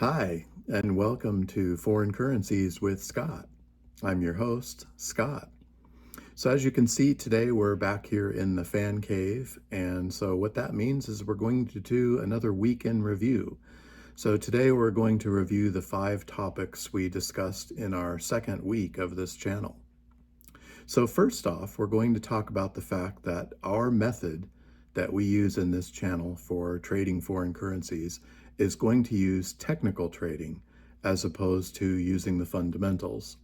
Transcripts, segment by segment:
Hi, and welcome to Foreign Currencies with Scott. I'm your host, Scott. So, as you can see, today we're back here in the fan cave. And so, what that means is we're going to do another weekend review. So, today we're going to review the 5 topics we discussed in our second week of this channel. So, first off, we're going to talk about the fact that our method that we use in this channel for trading foreign currencies is going to use technical trading as opposed to using the fundamentals.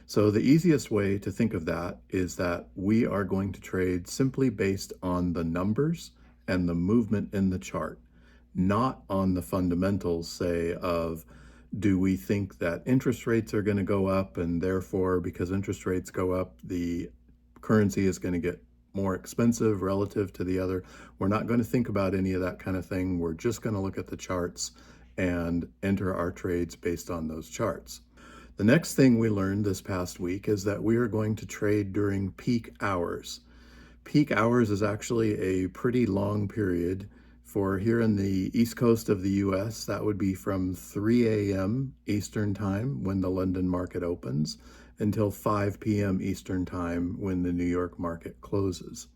So the easiest way to think of that is that we are going to trade simply based on the numbers and the movement in the chart, not on the fundamentals, say, of do we think that interest rates are going to go up, and therefore, because interest rates go up, the currency is going to get more expensive relative to the other. We're not going to think about any of that kind of thing. We're just going to look at the charts and enter our trades based on those charts. The next thing we learned this past week is that we are going to trade during peak hours. Peak hours is actually a pretty long period. For here in the east coast of the US, that would be from 3 a.m. Eastern Time when the London market opens until 5 p.m. Eastern Time when the New York market closes.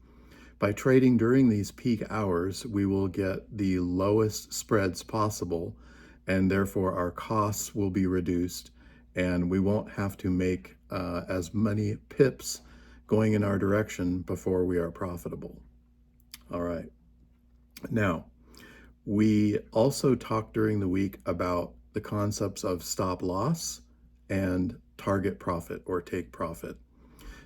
By trading during these peak hours, we will get the lowest spreads possible, and therefore our costs will be reduced, and we won't have to make as many pips going in our direction before we are profitable. All right. Now, we also talked during the week about the concepts of stop loss and target profit or take profit.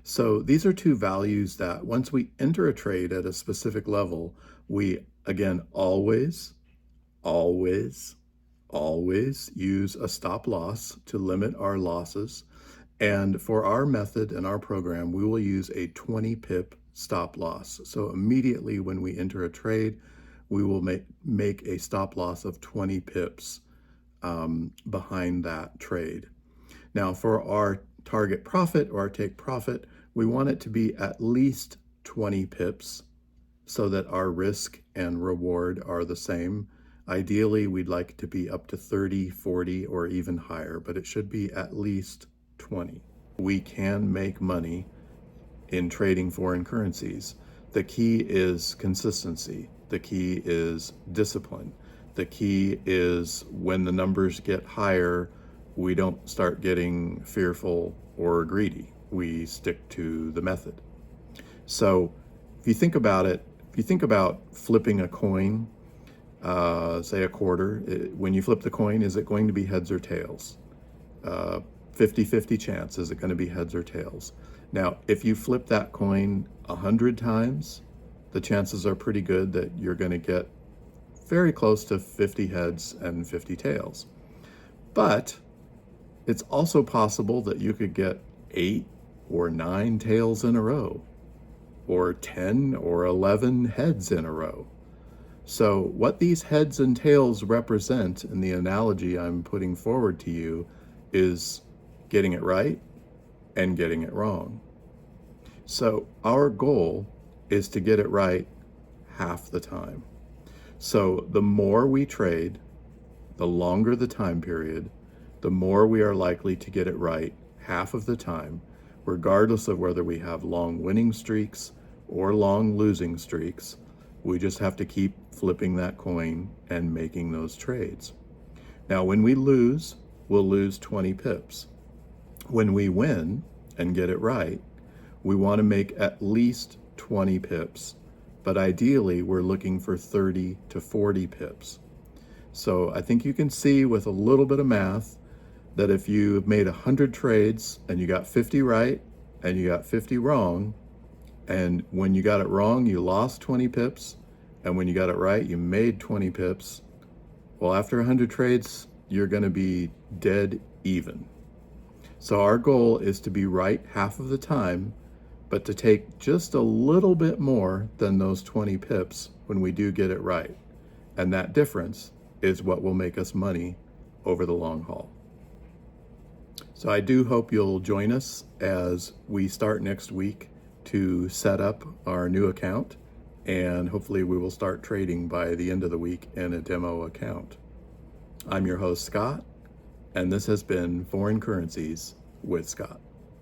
So these are two values that once we enter a trade at a specific level, we again always use a stop loss to limit our losses. And for our method and our program, we will use a 20 pip stop loss. So immediately when we enter a trade, we will make a stop loss of 20 pips behind that trade. Now for our target profit or our take profit, we want it to be at least 20 pips so that our risk and reward are the same. Ideally, we'd like it to be up to 30, 40, or even higher, but it should be at least 20. We can make money in trading foreign currencies. The key is consistency. The key is discipline. The key is when the numbers get higher, we don't start getting fearful or greedy. We stick to the method. So if you think about it, if you think about flipping a coin, say a quarter, when you flip the coin, is it going to be heads or tails? 50-50 chance, is it going to be heads or tails? Now, if you flip that coin 100 times, the chances are pretty good that you're going to get very close to 50 heads and 50 tails. But it's also possible that you could get 8 or 9 tails in a row, or 10 or 11 heads in a row. So what these heads and tails represent in the analogy I'm putting forward to you is getting it right and getting it wrong. So our goal is to get it right half the time. So the more we trade, the longer the time period, the more we are likely to get it right half of the time, regardless of whether we have long winning streaks or long losing streaks. We just have to keep flipping that coin and making those trades. Now, when we lose, we'll lose 20 pips. When we win and get it right, we want to make at least 20 pips, but ideally we're looking for 30 to 40 pips. So I think you can see with a little bit of math that if you have made 100 trades and you got 50 right and you got 50 wrong, and when you got it wrong, you lost 20 pips, and when you got it right, you made 20 pips, well, after 100 trades, you're going to be dead even. So our goal is to be right half of the time, but to take just a little bit more than those 20 pips when we do get it right. And that difference is what will make us money over the long haul. So I do hope you'll join us as we start next week to set up our new account, and hopefully we will start trading by the end of the week in a demo account. I'm your host, Scott, and this has been Foreign Currencies with Scott.